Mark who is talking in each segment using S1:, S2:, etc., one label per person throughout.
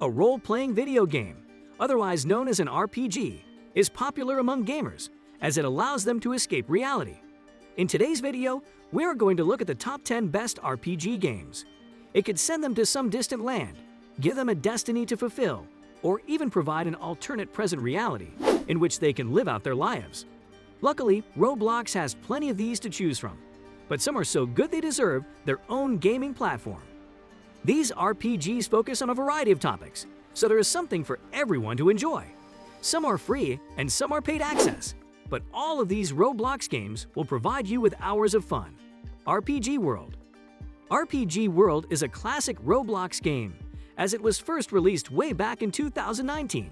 S1: A role-playing video game, otherwise known as an RPG, is popular among gamers as it allows them to escape reality. In today's video, we're going to look at the top 10 best RPG games. It could send them to some distant land, give them a destiny to fulfill, or even provide an alternate present reality in which they can live out their lives. Luckily, Roblox has plenty of these to choose from, but some are so good they deserve their own gaming platform. These RPGs focus on a variety of topics, so there is something for everyone to enjoy. Some are free and some are paid access, but all of these Roblox games will provide you with hours of fun. RPG World. RPG World is a classic Roblox game, as it was first released way back in 2019,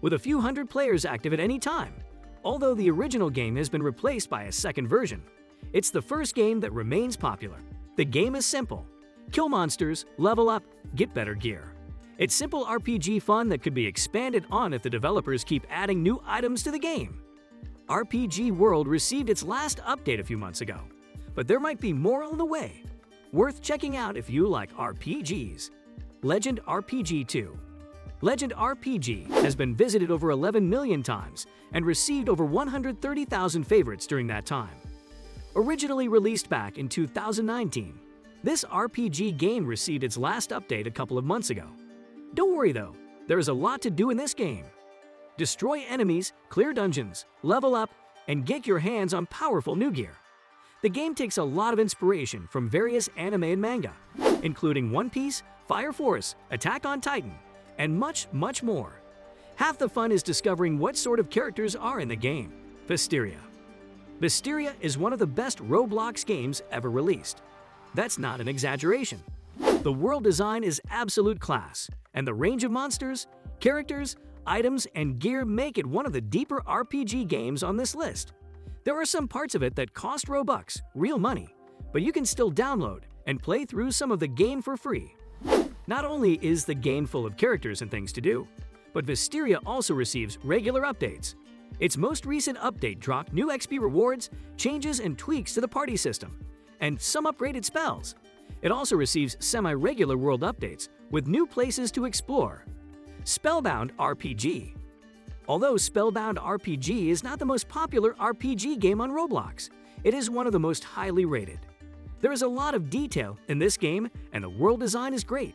S1: with a few hundred players active at any time. Although the original game has been replaced by a second version, it's the first game that remains popular. The game is simple. Kill monsters, level up, get better gear. It's simple RPG fun that could be expanded on if the developers keep adding new items to the game. RPG World received its last update a few months ago, but there might be more on the way. Worth checking out if you like RPGs. Legend RPG 2. Legend RPG has been visited over 11 million times and received over 130,000 favorites during that time. Originally released back in 2019, this RPG game received its last update a couple of months ago. Don't worry though, there is a lot to do in this game. Destroy enemies, clear dungeons, level up, and get your hands on powerful new gear. The game takes a lot of inspiration from various anime and manga, including One Piece, Fire Force, Attack on Titan, and much, much more. Half the fun is discovering what sort of characters are in the game. Fisteria. Fisteria is one of the best Roblox games ever released. That's not an exaggeration. The world design is absolute class, and the range of monsters, characters, items, and gear make it one of the deeper RPG games on this list. There are some parts of it that cost Robux, real money, but you can still download and play through some of the game for free. Not only is the game full of characters and things to do, but Fisteria also receives regular updates. Its most recent update dropped new XP rewards, changes and tweaks to the party system, and some upgraded spells. It also receives semi-regular world updates with new places to explore. Spellbound RPG. Although Spellbound RPG is not the most popular RPG game on Roblox, it is one of the most highly rated. There is a lot of detail in this game and the world design is great.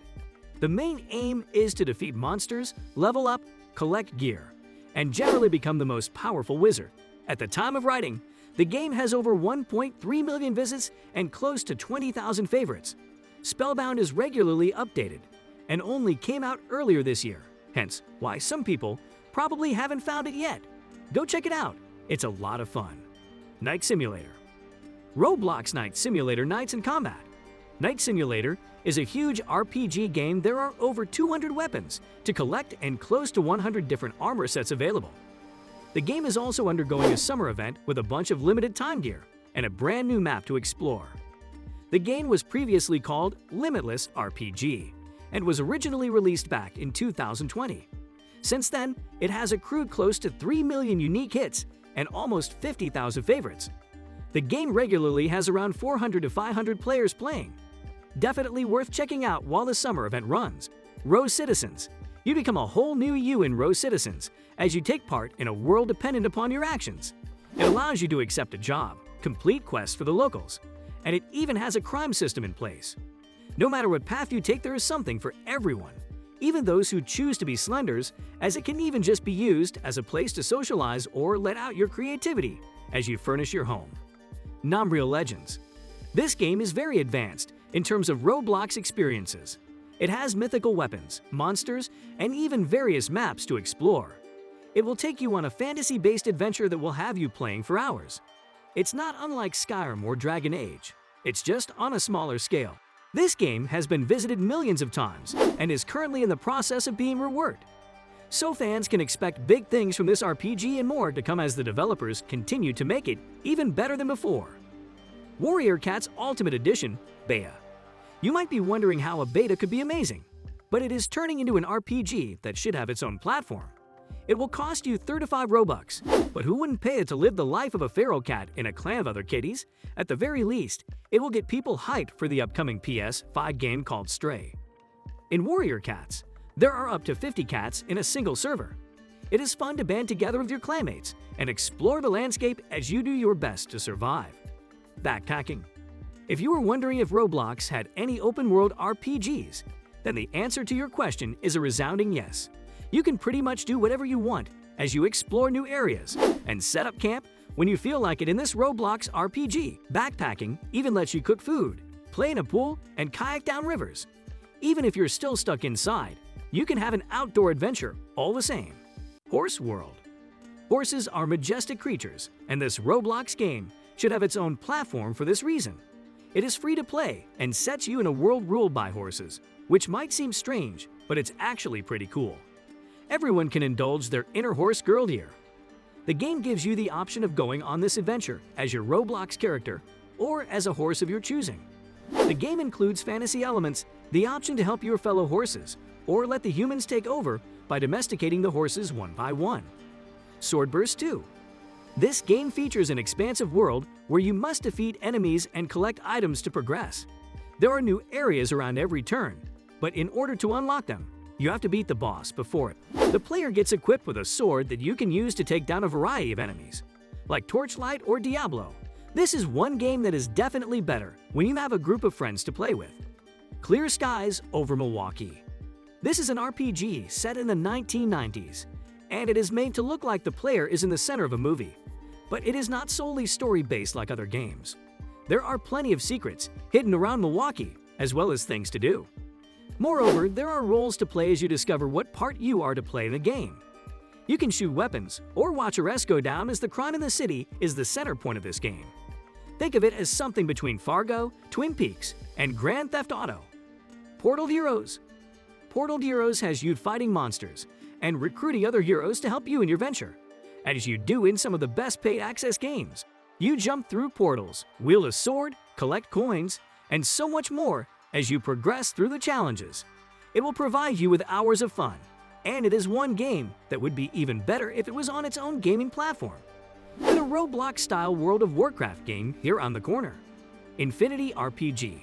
S1: The main aim is to defeat monsters, level up, collect gear, and generally become the most powerful wizard. At the time of writing, the game has over 1.3 million visits and close to 20,000 favorites. Spellbound is regularly updated and only came out earlier this year, hence why some people probably haven't found it yet. Go check it out, it's a lot of fun. Night Simulator. Roblox Night Simulator Nights in Combat. Night Simulator is a huge RPG game. There are over 200 weapons to collect and close to 100 different armor sets available. The game is also undergoing a summer event with a bunch of limited time gear and a brand new map to explore. The game was previously called Limitless RPG and was originally released back in 2020. Since then, it has accrued close to 3 million unique hits and almost 50,000 favorites. The game regularly has around 400 to 500 players playing. Definitely worth checking out while the summer event runs. Row Citizens. You become a whole new you in Row Citizens as you take part in a world dependent upon your actions. It allows you to accept a job, complete quests for the locals, and it even has a crime system in place. No matter what path you take, there is something for everyone, even those who choose to be slenders, as it can even just be used as a place to socialize or let out your creativity as you furnish your home. Nombre Legends. This game is very advanced in terms of Roblox experiences. It has mythical weapons, monsters, and even various maps to explore. It will take you on a fantasy-based adventure that will have you playing for hours. It's not unlike Skyrim or Dragon Age. It's just on a smaller scale. This game has been visited millions of times and is currently in the process of being reworked. So fans can expect big things from this RPG and more to come as the developers continue to make it even better than before. Warrior Cats Ultimate Edition Beta. You might be wondering how a beta could be amazing, but it is turning into an RPG that should have its own platform. It will cost you 35 Robux, but who wouldn't pay it to live the life of a feral cat in a clan of other kitties? At the very least, it will get people hyped for the upcoming PS5 game called Stray. In Warrior Cats, There are up to 50 cats in a single server. It is fun to band together with your clanmates and explore the landscape as you do your best to survive. Backpacking. If you were wondering if Roblox had any open-world RPGs, then the answer to your question is a resounding yes. You can pretty much do whatever you want as you explore new areas and set up camp when you feel like it in this Roblox RPG. Backpacking even lets you cook food, play in a pool, and kayak down rivers. Even if you're still stuck inside, you can have an outdoor adventure all the same. Horse World. Horses are majestic creatures, and this Roblox game should have its own platform for this reason. It is free to play and sets you in a world ruled by horses, which might seem strange, but it's actually pretty cool. Everyone can indulge their inner horse girl here. The game gives you the option of going on this adventure as your Roblox character or as a horse of your choosing. The game includes fantasy elements, the option to help your fellow horses, or let the humans take over by domesticating the horses one by one. Swordburst 2. This game features an expansive world where you must defeat enemies and collect items to progress. There are new areas around every turn, but in order to unlock them, you have to beat the boss before it. The player gets equipped with a sword that you can use to take down a variety of enemies, like Torchlight or Diablo. This is one game that is definitely better when you have a group of friends to play with. Clear Skies over Milwaukee. This is an RPG set in the 1990s, and it is made to look like the player is in the center of a movie. But it is not solely story-based like other games. There are plenty of secrets hidden around Milwaukee, as well as things to do. Moreover, there are roles to play as you discover what part you are to play in the game. You can shoot weapons or watch arrests go down as the crime in the city is the center point of this game. Think of it as something between Fargo, Twin Peaks, and Grand Theft Auto. Portal Heroes. Portal Heroes has you fighting monsters and recruiting other heroes to help you in your venture. As you do in some of the best paid access games, you jump through portals, wield a sword, collect coins, and so much more as you progress through the challenges. It will provide you with hours of fun, and it is one game that would be even better if it was on its own gaming platform. And a Roblox-style World of Warcraft game here on the corner. Infinity RPG.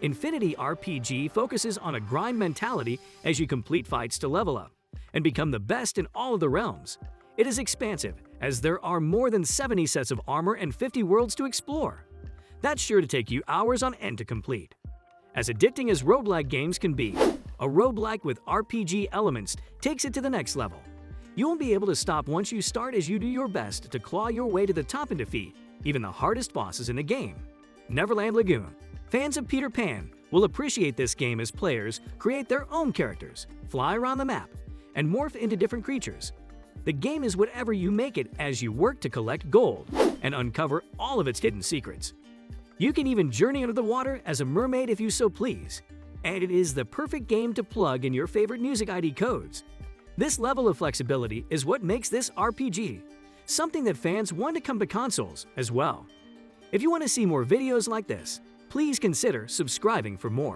S1: Infinity RPG focuses on a grind mentality as you complete fights to level up and become the best in all of the realms. It is expansive, as there are more than 70 sets of armor and 50 worlds to explore. That's sure to take you hours on end to complete. As addicting as roguelike games can be, a roguelike with RPG elements takes it to the next level. You won't be able to stop once you start as you do your best to claw your way to the top and defeat even the hardest bosses in the game. Neverland Lagoon. Fans of Peter Pan will appreciate this game as players create their own characters, fly around the map, and morph into different creatures. The game is whatever you make it as you work to collect gold and uncover all of its hidden secrets. You can even journey under the water as a mermaid if you so please, and it is the perfect game to plug in your favorite music ID codes. This level of flexibility is what makes this RPG something that fans want to come to consoles as well. If you want to see more videos like this, please consider subscribing for more.